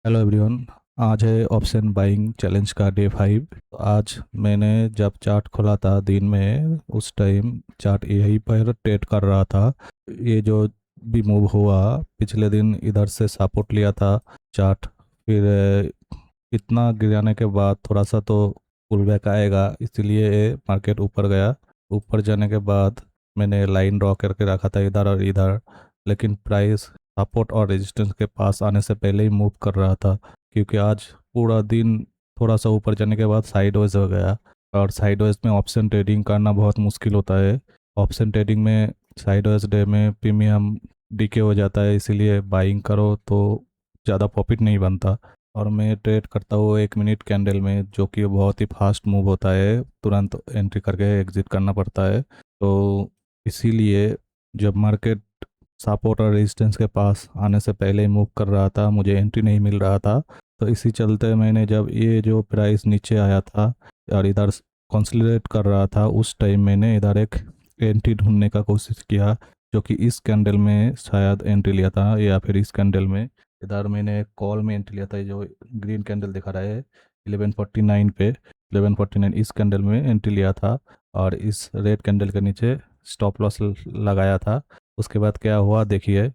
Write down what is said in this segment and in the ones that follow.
Hello everyone. आज है option buying challenge का डे 5। आज मैंने जब चार्ट खोला था दिन में, उस टाइम चार्ट यही पर ट्रेड कर रहा था। ये जो भी मूव हुआ, पिछले दिन इधर से सपोर्ट लिया था चार्ट। फिर इतना गिराने के बाद थोड़ा सा तो पुल बैक आएगा, इसलिए मार्केट ऊपर गया। ऊपर जाने के बाद मैंने लाइन ड्रॉ करके रखा था इधर और इधर, लेकिन प्राइस सपोर्ट और रेजिस्टेंस के पास आने से पहले ही मूव कर रहा था, क्योंकि आज पूरा दिन थोड़ा सा ऊपर जाने के बाद साइडवेज हो गया। और साइडवेज में ऑप्शन ट्रेडिंग करना बहुत मुश्किल होता है। ऑप्शन ट्रेडिंग में साइडवेज डे में प्रीमियम डीके हो जाता है, इसीलिए बाइंग करो तो ज़्यादा प्रॉफिट नहीं बनता। और मैं ट्रेड करता हूँ 1 मिनट कैंडल में, जो कि बहुत ही फास्ट मूव होता है, तुरंत एंट्री करके एग्जिट करना पड़ता है। तो इसीलिए जब मार्केट सपोर्ट और रेजिस्टेंस के पास आने से पहले ही मूव कर रहा था, मुझे एंट्री नहीं मिल रहा था। तो इसी चलते मैंने जब ये जो प्राइस नीचे आया था और इधर कंसोलिडेट कर रहा था, उस टाइम मैंने इधर एक एंट्री ढूंढने का कोशिश किया, जो कि इस कैंडल में शायद एंट्री लिया था, या फिर इस कैंडल में इधर मैंने कॉल में एंट्री लिया था। ये जो ग्रीन कैंडल दिखा रहा है 1149 पे, 1149 इस कैंडल में एंट्री लिया था। और इस रेड कैंडल के नीचे स्टॉप लॉस लगाया था। उसके बाद क्या हुआ देखिए।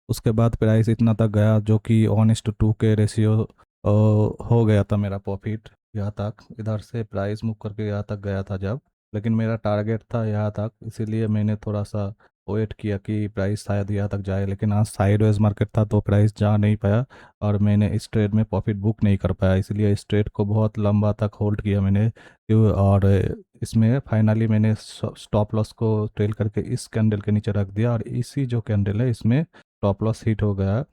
उसके बाद प्राइस इतना तक गया, जो कि 1:2 के रेशियो हो गया था मेरा प्रॉफिट। यहाँ तक इधर से प्राइस मूव करके यहाँ तक गया था जब, लेकिन मेरा टारगेट था यहाँ तक, इसीलिए मैंने थोड़ा सा वेट किया कि प्राइस शायद यहाँ तक जाए। लेकिन आज साइडवेज मार्केट था तो प्राइस जा नहीं पाया, और मैंने इस ट्रेड में प्रॉफिट बुक नहीं कर पाया, इसलिए इस ट्रेड को बहुत लंबा तक होल्ड किया मैंने। और इसमें फाइनली मैंने स्टॉप लॉस को ट्रेल करके इस कैंडल के नीचे रख दिया, और इसी जो कैंडल है इसमें स्टॉप लॉस हिट हो गया।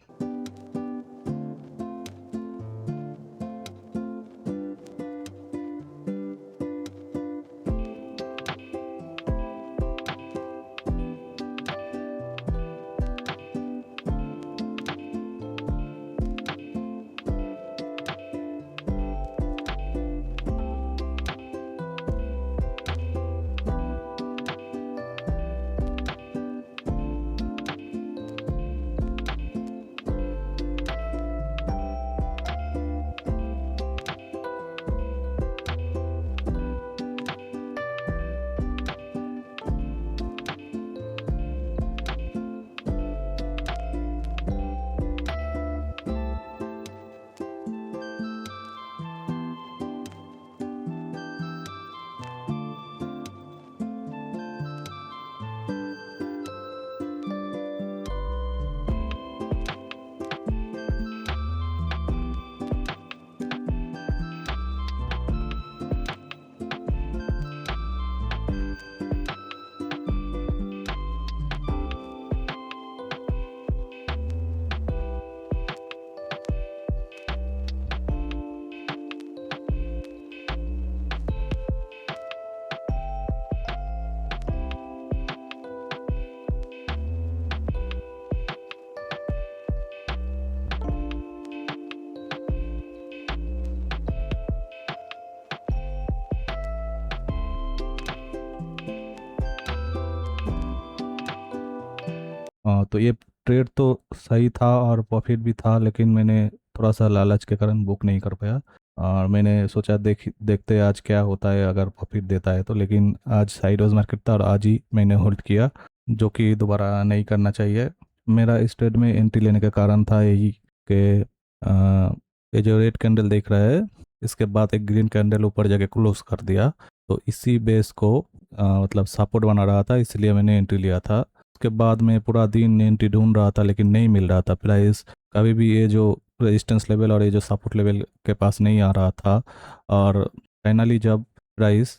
तो ये ट्रेड तो सही था और प्रॉफिट भी था, लेकिन मैंने थोड़ा सा लालच के कारण बुक नहीं कर पाया। और मैंने सोचा देखते आज क्या होता है, अगर प्रॉफिट देता है तो। लेकिन आज साइडवेज मार्केट था और आज ही मैंने होल्ड किया, जो कि दोबारा नहीं करना चाहिए। मेरा इस ट्रेड में एंट्री लेने का कारण था यही कि ये जो रेड कैंडल देख रहा है, इसके बाद एक ग्रीन कैंडल ऊपर जाके क्लोज कर दिया, तो इसी बेस को मतलब सपोर्ट बना रहा था, इसलिए मैंने एंट्री लिया था। उसके बाद मैं पूरा दिन एंट्री ढूंढ रहा था, लेकिन नहीं मिल रहा था प्राइस। कभी भी ये जो रेजिस्टेंस लेवल और ये जो सपोर्ट लेवल के पास नहीं आ रहा था। और फाइनली जब प्राइस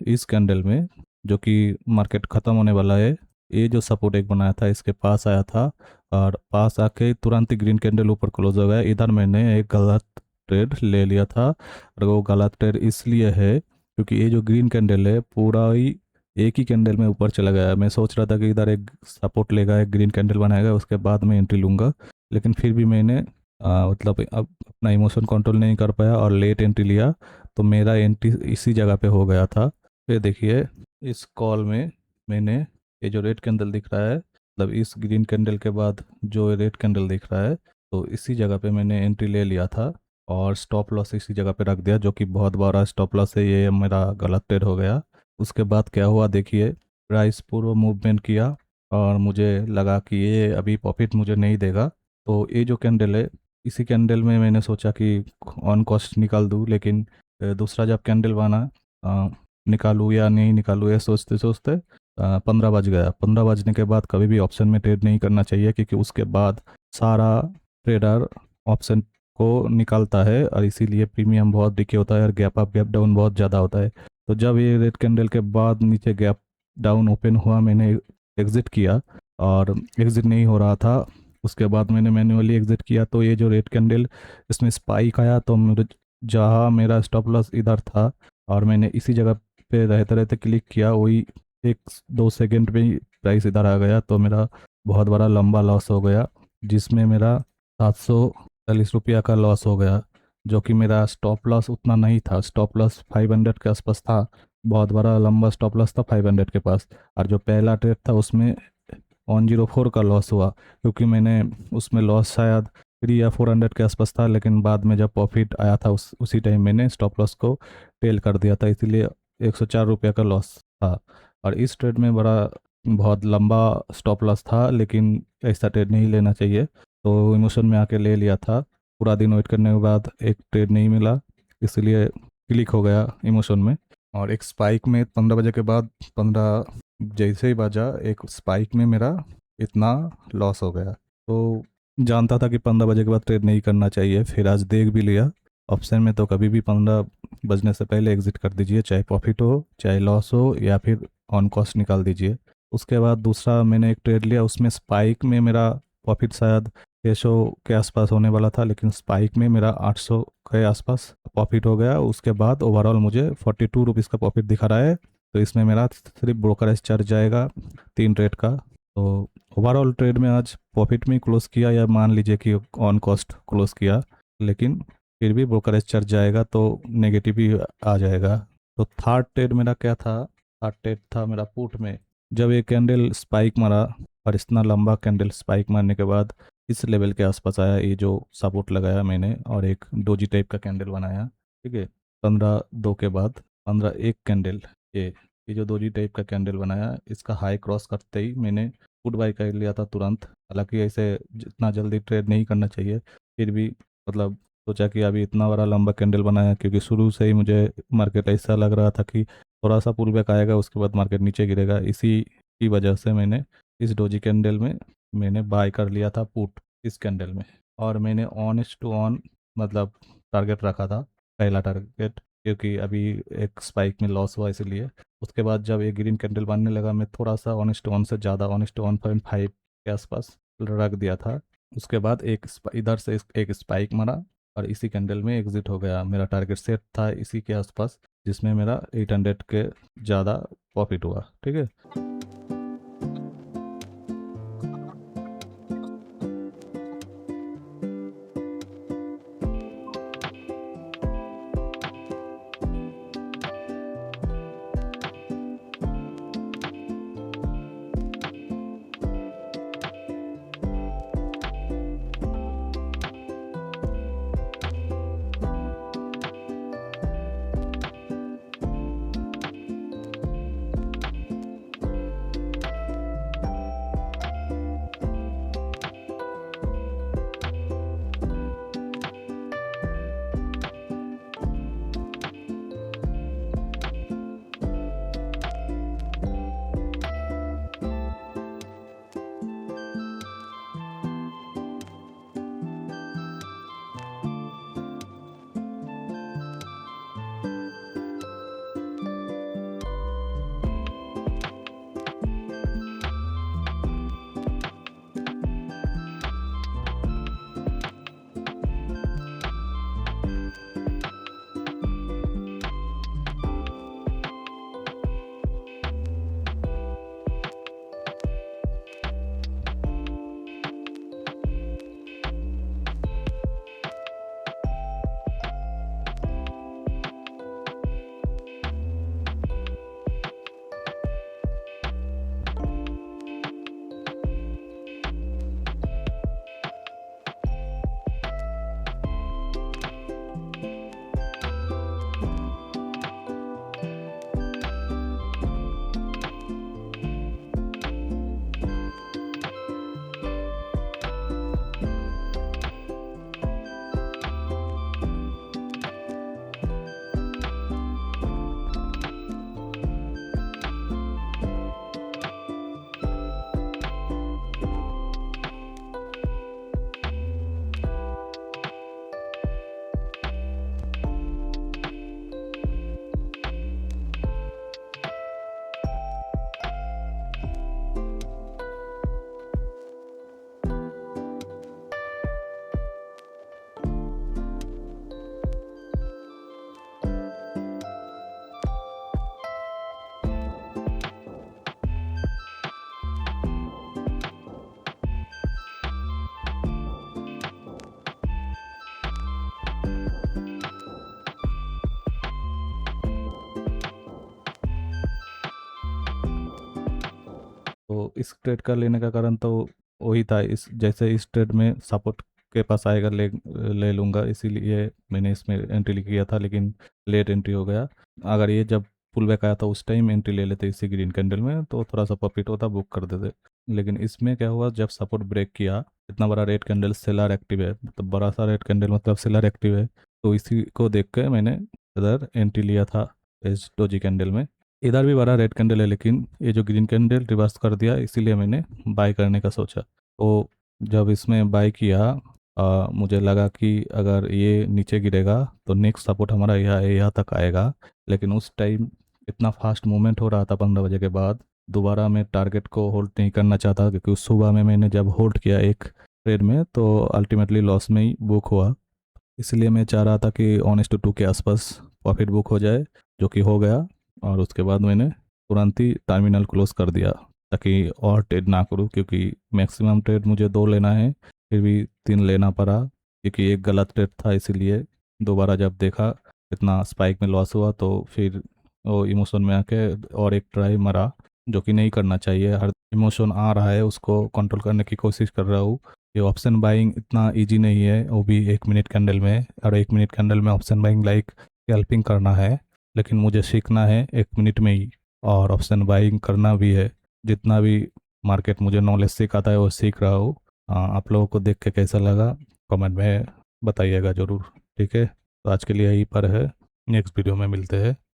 इस कैंडल में, जो कि मार्केट ख़त्म होने वाला है, ये जो सपोर्ट एक बनाया था इसके पास आया था, और पास आके तुरंत ही ग्रीन कैंडल ऊपर क्लोज हो गया। इधर मैंने एक गलत ट्रेड ले लिया था, और वो गलत ट्रेड इसलिए है क्योंकि ये जो ग्रीन कैंडल है पूरा ही एक ही कैंडल में ऊपर चला गया। मैं सोच रहा था कि इधर एक सपोर्ट लेगा, एक ग्रीन कैंडल बनाएगा, उसके बाद मैं एंट्री लूँगा। लेकिन फिर भी मैंने मतलब अब अपना इमोशन कंट्रोल नहीं कर पाया और लेट एंट्री लिया, तो मेरा एंट्री इसी जगह पे हो गया था। फिर देखिए, इस कॉल में मैंने ये जो रेड कैंडल दिख रहा है, मतलब इस ग्रीन कैंडल के बाद जो रेड कैंडल दिख रहा है, तो इसी जगह पे मैंने एंट्री ले लिया था और स्टॉप लॉस इसी जगह पे रख दिया, जो कि बहुत बड़ा स्टॉप लॉस है। ये मेरा गलत ट्रेड हो गया। उसके बाद क्या हुआ देखिए, प्राइस पूरा मूवमेंट किया और मुझे लगा कि ये अभी प्रॉफिट मुझे नहीं देगा। तो ये जो कैंडल है, इसी कैंडल में मैंने सोचा कि ऑन कॉस्ट निकाल दूँ, लेकिन दूसरा जब कैंडल बना, निकालूँ या नहीं निकालूँ, ये सोचते सोचते 15 बज गया। 15 बजने के बाद कभी भी ऑप्शन में ट्रेड नहीं करना चाहिए, क्योंकि उसके बाद सारा ट्रेडर ऑप्शन को निकालता है, और इसीलिए प्रीमियम बहुत डिके होता है और गैप अप गैप डाउन बहुत ज़्यादा होता है। तो जब ये रेड कैंडल के बाद नीचे गैप डाउन ओपन हुआ, मैंने एग्ज़िट किया और एग्ज़िट नहीं हो रहा था। उसके बाद मैंने मैन्युअली एग्ज़िट किया, तो ये जो रेड कैंडल, इसमें स्पाइक आया, तो मेरे जहाँ मेरा स्टॉप लॉस इधर था और मैंने इसी जगह पे रहते रहते क्लिक किया, वही 1-2 सेकंड में ही प्राइस इधर आ गया, तो मेरा बहुत बड़ा लंबा लॉस हो गया, जिसमें मेरा 740 रुपया का लॉस हो गया। जो कि मेरा स्टॉप लॉस उतना नहीं था, स्टॉप लॉस 500 के आसपास था। बहुत बड़ा लंबा स्टॉप लॉस था 500 के पास। और जो पहला ट्रेड था उसमें 104 का लॉस हुआ, क्योंकि मैंने उसमें लॉस शायद 300 या 400 के आसपास था, लेकिन बाद में जब प्रॉफिट आया था उसी टाइम मैंने स्टॉप लॉस को टेल कर दिया था, इसीलिए 104 रुपया का लॉस था। और इस ट्रेड में बहुत लंबा स्टॉप लॉस था, लेकिन ऐसा ट्रेड नहीं लेना चाहिए, तो इमोशन में आके ले लिया था। पूरा दिन वेट करने के बाद एक ट्रेड नहीं मिला, इसलिए क्लिक हो गया इमोशन में। और एक स्पाइक में 15 बजे के बाद, 15 जैसे ही बजा, एक स्पाइक में मेरा इतना लॉस हो गया। तो जानता था कि 15 बजे के बाद ट्रेड नहीं करना चाहिए, फिर आज देख भी लिया। ऑप्शन में तो कभी भी 15 बजने से पहले एग्जिट कर दीजिए, चाहे प्रॉफिट हो चाहे लॉस हो, या फिर ऑन कॉस्ट निकाल दीजिए। उसके बाद दूसरा मैंने एक ट्रेड लिया, उसमें स्पाइक में मेरा प्रॉफिट शायद 600 के आसपास होने वाला था, लेकिन स्पाइक में मेरा 800 के आसपास प्रॉफिट हो गया। उसके बाद ओवरऑल मुझे 42 रुपीज़ का प्रॉफिट दिखा रहा है, तो इसमें मेरा सिर्फ ब्रोकरेज चार्ज जाएगा 3 ट्रेड का। तो ओवरऑल ट्रेड में आज प्रॉफिट में क्लोज किया, या मान लीजिए कि ऑन कॉस्ट क्लोज किया, लेकिन फिर भी ब्रोकरेज चार्ज जाएगा, तो नेगेटिव ही आ जाएगा। तो थर्ड ट्रेड मेरा क्या था? थर्ड ट्रेड था मेरा पुट में। जब ये कैंडल स्पाइक मारा, और इतना लंबा कैंडल स्पाइक मारने के बाद इस लेवल के आसपास आया, ये जो सपोर्ट लगाया मैंने और एक डोजी टाइप का कैंडल बनाया, ठीक है। 15-2 के बाद 15-1 कैंडल, ये जो डोजी टाइप का कैंडल बनाया, इसका हाई क्रॉस करते ही मैंने पुट बाई कर लिया था तुरंत। हालांकि ऐसे जितना जल्दी ट्रेड नहीं करना चाहिए, फिर भी मतलब सोचा कि अभी इतना बड़ा लंबा कैंडल बनाया, क्योंकि शुरू से ही मुझे मार्केट ऐसा लग रहा था कि थोड़ा सा पुल बैक आएगा, उसके बाद मार्केट नीचे गिरेगा। इसी की वजह से मैंने इस डोजी कैंडल में मैंने बाय कर लिया था पुट इस कैंडल में। और मैंने ऑन इज टू ऑन मतलब टारगेट रखा था, पहला टारगेट, क्योंकि अभी एक स्पाइक में लॉस हुआ इसलिए। उसके बाद जब ये ग्रीन कैंडल बनने लगा, मैं थोड़ा सा ऑन इज टू ऑन से ज़्यादा, ऑन इज टू 1.5 के आसपास रख दिया था। उसके बाद इधर से एक स्पाइक मारा और इसी कैंडल में एग्जिट हो गया। मेरा टारगेट सेट था इसी के आसपास, जिसमें मेरा 800 के ज़्यादा प्रॉफिट हुआ, ठीक है। तो इस ट्रेड का लेने का कारण तो वही था, इस जैसे इस ट्रेड में सपोर्ट के पास आएगा ले ले लूँगा, इसीलिए मैंने इसमें एंट्री किया था, लेकिन लेट एंट्री हो गया। अगर ये जब पुल बैक आया था उस टाइम एंट्री ले लेते इसी ग्रीन कैंडल में तो थोड़ा सा प्रॉफिट होता, बुक कर देते। लेकिन इसमें क्या हुआ, जब सपोर्ट ब्रेक किया, इतना बड़ा रेड कैंडल, सेलर एक्टिव है, मतलब बड़ा सा रेड कैंडल मतलब सेलर एक्टिव है, तो इसी को देख के मैंने इधर एंट्री लिया था इस डोजी कैंडल में। इधर भी बड़ा रेड कैंडल है, लेकिन ये जो ग्रीन कैंडल रिवर्स कर दिया, इसीलिए मैंने बाय करने का सोचा। तो जब इसमें बाय किया, मुझे लगा कि अगर ये नीचे गिरेगा तो नेक्स्ट सपोर्ट हमारा यहाँ तक आएगा। लेकिन उस टाइम इतना फास्ट मूवमेंट हो रहा था 15 बजे के बाद, दोबारा मैं टारगेट को होल्ड नहीं करना चाहता, क्योंकि उस सुबह में मैंने जब होल्ड किया एक ट्रेड में तो अल्टीमेटली लॉस में ही बुक हुआ। इसलिए मैं चाह रहा था कि 1:2 के आसपास प्रॉफिट बुक हो जाए, जो कि हो गया। और उसके बाद मैंने तुरंत ही टर्मिनल क्लोज कर दिया, ताकि और ट्रेड ना करूँ, क्योंकि मैक्सिमम ट्रेड मुझे 2 लेना है, फिर भी 3 लेना पड़ा, क्योंकि एक गलत ट्रेड था। इसीलिए दोबारा जब देखा इतना स्पाइक में लॉस हुआ, तो फिर वो इमोशन में आके और एक ट्राई मरा, जो कि नहीं करना चाहिए। हर इमोशन आ रहा है उसको कंट्रोल करने की कोशिश कर रहा हूँ। ये ऑप्शन बाइंग इतना इजी नहीं है, वो भी 1 मिनट कैंडल में, और 1 मिनट कैंडल में ऑप्शन बाइंग लाइक स्कैल्पिंग करना है। लेकिन मुझे सीखना है 1 मिनट में ही, और ऑप्शन बाइंग करना भी है। जितना भी मार्केट मुझे नॉलेज सिखाता है वो सीख रहा हूँ। आप लोगों को देख के कैसा लगा कमेंट में बताइएगा ज़रूर। ठीक है, तो आज के लिए यहीं पर है, नेक्स्ट वीडियो में मिलते हैं।